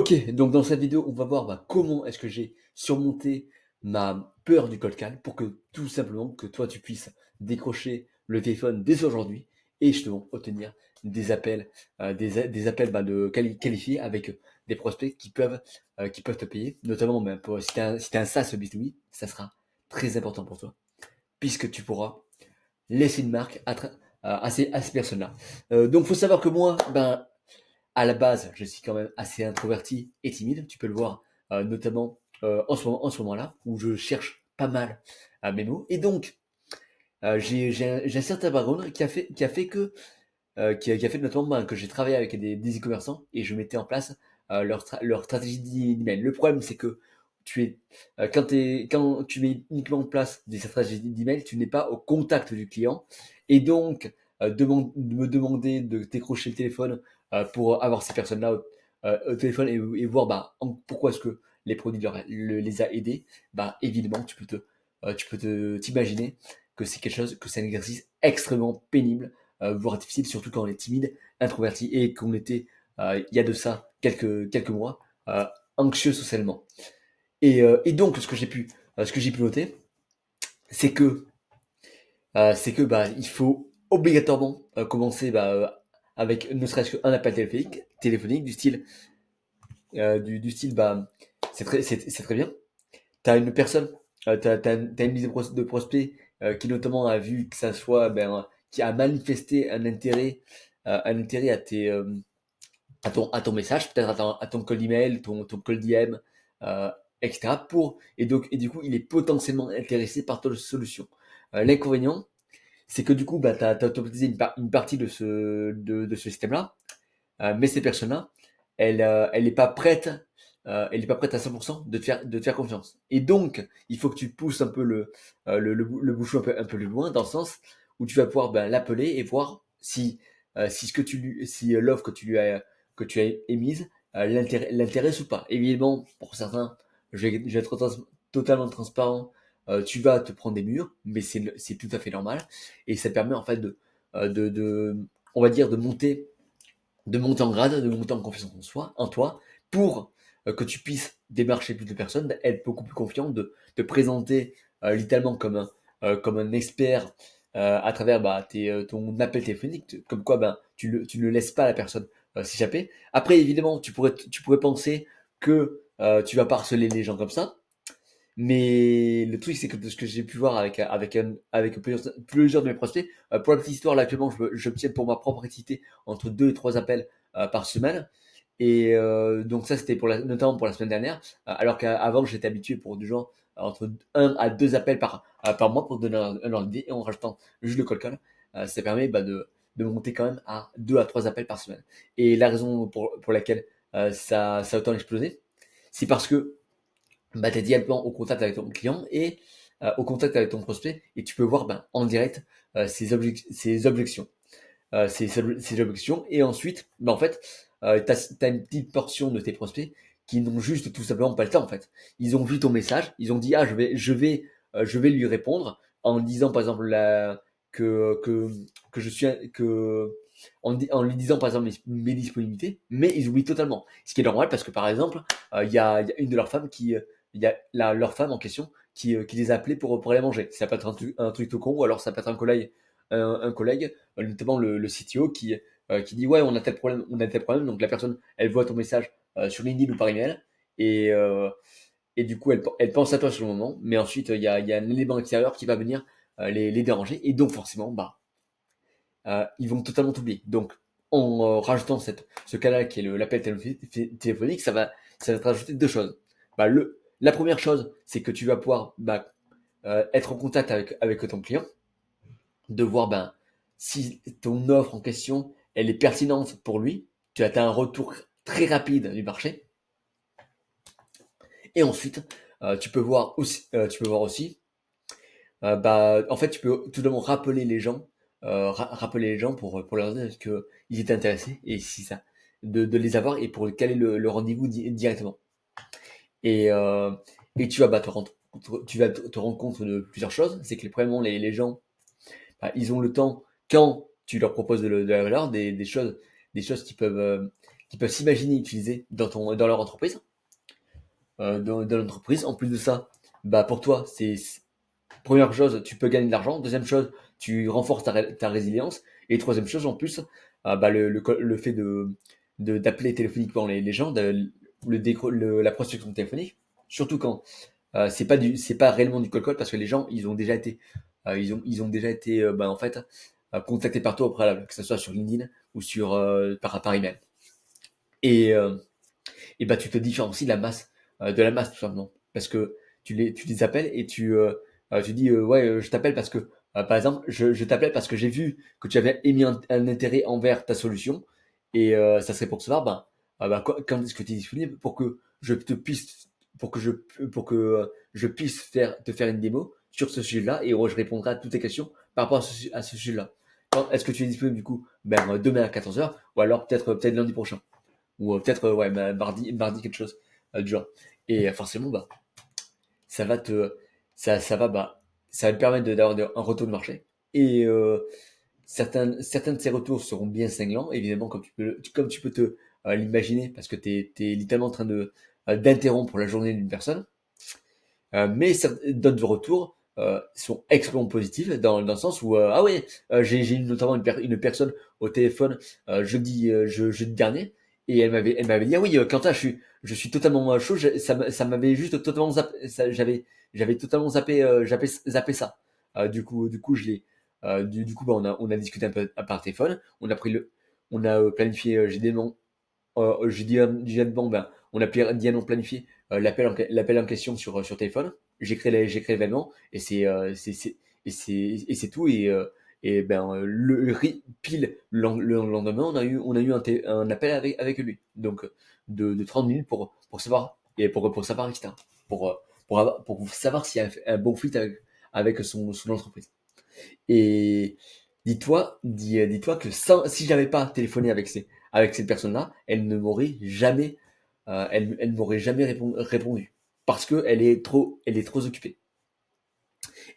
Ok, donc dans cette vidéo, on va voir comment est-ce que j'ai surmonté ma peur du cold call pour que tout simplement que toi tu puisses décrocher le téléphone dès aujourd'hui et justement obtenir des appels, des appels qualifiés avec des prospects qui peuvent te payer, notamment si t'es un SaaS B2B, ça sera très important pour toi puisque tu pourras laisser une marque à ces personnes-là. Donc faut savoir que moi, à la base, je suis quand même assez introverti et timide. Tu peux le voir notamment en ce moment-là, où je cherche pas mal mes mots. Et donc, j'ai un certain background qui a fait notamment que j'ai travaillé avec des e-commerçants et je mettais en place leur stratégie d'email. Le problème, c'est que quand tu mets uniquement en place des stratégies d'email, tu n'es pas au contact du client. Et donc, me demander de décrocher le téléphone pour avoir ces personnes-là au téléphone et voir pourquoi est-ce que les produits les a aidés, évidemment, t'imaginer que c'est un exercice extrêmement pénible, voire difficile, surtout quand on est timide, introverti et qu'on était, il y a de ça quelques mois, anxieux socialement. Et donc, ce que j'ai pu noter, c'est que, il faut obligatoirement commencer avec ne serait-ce qu'un appel téléphonique du style, c'est très bien. T'as une personne, t'as une liste de prospects qui notamment a vu que ça soit, qui a manifesté un intérêt à ton message, peut-être à ton call email, ton call DM, etc. Et du coup, il est potentiellement intéressé par ta solution. L'inconvénient, c'est que du coup, t'as automatisé une partie de ce système-là, mais ces personnes-là, elle n'est pas prête, elle est pas prête à 100% de te faire confiance. Et donc, il faut que tu pousses un peu le bouchon un peu plus loin, dans le sens où tu vas pouvoir l'appeler et voir si l'offre que tu as émise l'intéresse ou pas. Évidemment, pour certains, je vais être totalement transparent. Tu vas te prendre des murs, mais c'est tout à fait normal. Et ça permet en fait on va dire, de monter en grade, de monter en confiance en toi, pour que tu puisses démarcher plus de personnes, être beaucoup plus confiant, de te présenter littéralement comme un expert à travers ton appel téléphonique, comme quoi tu ne laisses pas la personne s'échapper. Après, évidemment, tu pourrais penser que tu vas pas harceler les gens comme ça, mais le truc, c'est que de ce que j'ai pu voir avec plusieurs de mes prospects, pour la petite histoire, là actuellement, j'obtiens pour ma propre activité entre 2 et 3 appels par semaine. Et donc ça, c'était notamment pour la semaine dernière, alors qu'avant, j'étais habitué pour du genre entre 1 à 2 appels par mois pour donner un ordre d'idée, et en rajoutant juste le call call, ça permet de monter quand même à 2 à 3 appels par semaine. Et la raison pour laquelle ça a autant explosé, c'est parce que tu es directement au contact avec ton client et au contact avec ton prospect et tu peux voir en direct ses objections. Ces objections et ensuite, en fait, tu as une petite portion de tes prospects qui n'ont juste tout simplement pas le temps en fait. Ils ont vu ton message, ils ont dit je vais lui répondre en disant par exemple que je suis que en lui disant par exemple mes disponibilités, mais ils oublient totalement. Ce qui est normal parce que par exemple, il y a une de leurs femmes il y a leur femme en question qui les a appelés pour aller manger. Ça peut être un truc tout con, ou alors ça peut être un collègue, notamment le CTO qui dit ouais, on a tel problème. Donc la personne, elle voit ton message sur LinkedIn ou par email et du coup elle pense à toi sur le moment, mais ensuite il y a un élément extérieur qui va venir les déranger et donc forcément ils vont totalement t'oublier. Donc en rajoutant ce cas-là qui est l'appel téléphonique, ça va te rajouter deux choses. La première chose, c'est que tu vas pouvoir être en contact avec ton client, de voir si ton offre en question elle est pertinente pour lui. Tu as un retour très rapide du marché. Et ensuite, tu peux voir aussi, en fait, tu peux tout d'abord rappeler les gens pour leur dire qu'ils étaient intéressés et si ça, de les avoir et pour caler le rendez-vous directement. Et, euh, et tu vas te rendre compte de plusieurs choses. C'est que premièrement, les gens, ils ont le temps quand tu leur proposes de la valeur, des choses qui peuvent qui peuvent s'imaginer utiliser dans leur entreprise. Dans l'entreprise. En plus de ça, bah pour toi, première chose, tu peux gagner de l'argent. Deuxième chose, tu renforces ta résilience. Et troisième chose, en plus, bah le fait d'appeler téléphoniquement les gens, la prospection téléphonique, surtout quand c'est pas réellement du cold call parce que les gens, ils ont déjà été, bah, en fait, contactés par toi au préalable, que ce soit sur LinkedIn ou par email. Et, euh, et bah tu te différencies de la masse tout simplement. Parce que tu les appelles et tu dis ouais, je t'appelle parce que, par exemple, je t'appelle parce que j'ai vu que tu avais émis un intérêt envers ta solution et ça serait pour savoir, quand est-ce que tu es disponible pour que je te puisse, pour que je puisse te faire une démo sur ce sujet-là et je répondrai à toutes tes questions par rapport à ce sujet-là. Quand est-ce que tu es disponible du coup? Demain à 14h ou alors peut-être lundi prochain ou peut-être ouais, mardi quelque chose du genre. Et forcément, ça va te, ça va, ça va te permettre d'avoir un retour de marché. Et certains de ces retours seront bien cinglants, évidemment, comme tu peux te l'imaginer, parce que t'es littéralement en train d'interrompre la journée d'une personne. Mais d'autres retours sont extrêmement positifs dans le sens où ah ouais, j'ai eu notamment une personne au téléphone jeudi dernier et elle m'avait dit ah oui, Quentin, je suis totalement chaud, ça m'avait juste totalement zappé, j'avais totalement zappé ça. Du coup je l'ai du coup on a discuté un peu par téléphone, on a planifié on a directement planifié l'appel en question sur téléphone. J'ai créé l'événement et c'est tout. Et ben, pile le lendemain, on a eu un appel avec lui. Donc, de 30 minutes pour savoir, pour savoir, etc. Pour savoir s'il y a un bon fit avec son entreprise. Et dis-toi que si j'avais pas téléphoné avec cette personne-là, elle ne m'aurait jamais répondu parce que elle est trop occupée.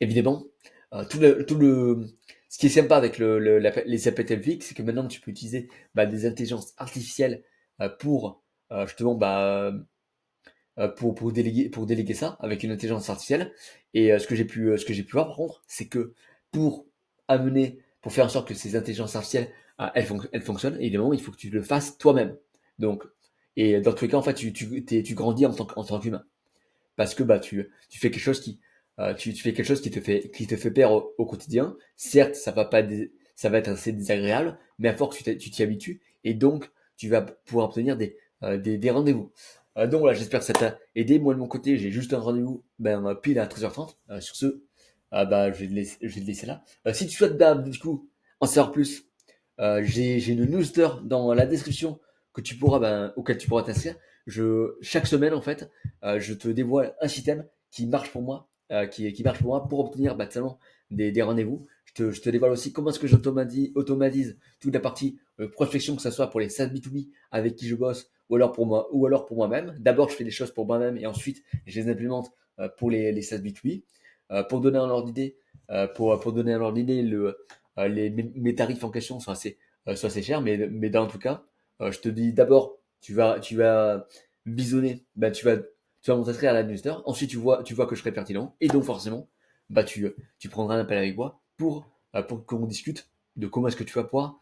Évidemment, ce qui est sympa avec les appels téléphoniques, c'est que maintenant tu peux utiliser des intelligences artificielles pour justement pour déléguer ça avec une intelligence artificielle. Et ce que j'ai pu voir par contre, c'est que pour pour faire en sorte que ces intelligences artificielles, elles fonctionnent, évidemment, il faut que tu le fasses toi-même. Donc, et dans tous les cas, en fait, tu grandis en tant qu'humain. Parce que tu fais quelque chose tu fais quelque chose qui te fait peur au quotidien. Certes, ça va être assez désagréable, mais à force, tu t'y habitues, et donc, tu vas pouvoir obtenir des rendez-vous. Donc voilà, j'espère que ça t'a aidé. Moi de mon côté, j'ai juste un rendez-vous pile à 13h30. Sur ce, je vais te laisser là. Si tu souhaites du coup en savoir plus, j'ai une newsletter dans la description auquel tu pourras t'inscrire. Chaque semaine en fait, je te dévoile un système qui marche pour moi, qui marche pour moi pour obtenir seulement des rendez-vous. Je te dévoile aussi comment est-ce que automatise toute la partie prospection, que ce soit pour les SaaS B2B avec qui je bosse, ou alors pour moi-même. D'abord, je fais des choses pour moi-même et ensuite, je les implémente pour les SaaS B2B. Pour donner un ordre d'idée, pour donner un ordre d'idée, mes tarifs en question sont assez chers, mais dans tout cas, je te dis d'abord, tu vas visionner, tu vas m'inscrire à la newsletter. Ensuite, tu vois que je serai pertinent, et donc forcément, tu prendras un appel avec moi pour qu'on discute de comment est-ce que tu vas pouvoir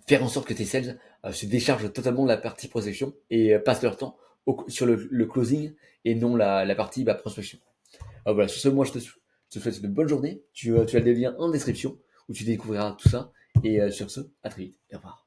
faire en sorte que tes sales se déchargent totalement de la partie prospection et passent leur temps sur le closing et non la partie prospection. Voilà, sur ce, moi je te souhaite une bonne journée. Tu as des liens en description où tu découvriras tout ça. Et sur ce, à très vite et au revoir.